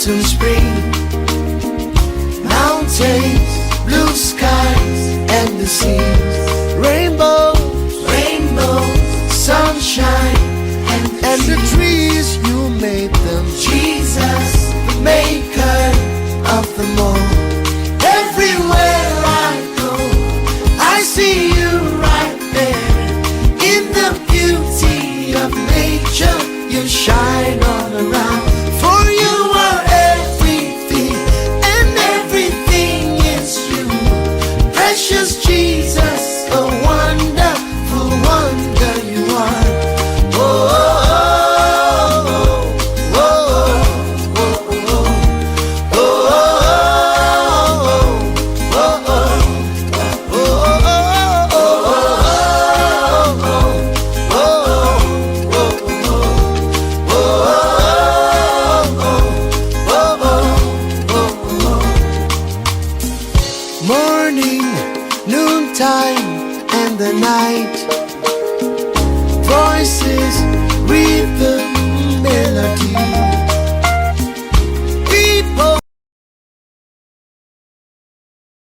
autumn, spring, mountains, blue skies, and the seas, rainbows, sunshine, and the trees. You made them, Jesus, the maker of them all. Everywhere I go, I see you right there. In the beauty of nature, you shine all around. For you are everything, and everything is you. Precious Jesus, a wonderful wonder you are. Morning, noontime, and the night, voices, rhythm,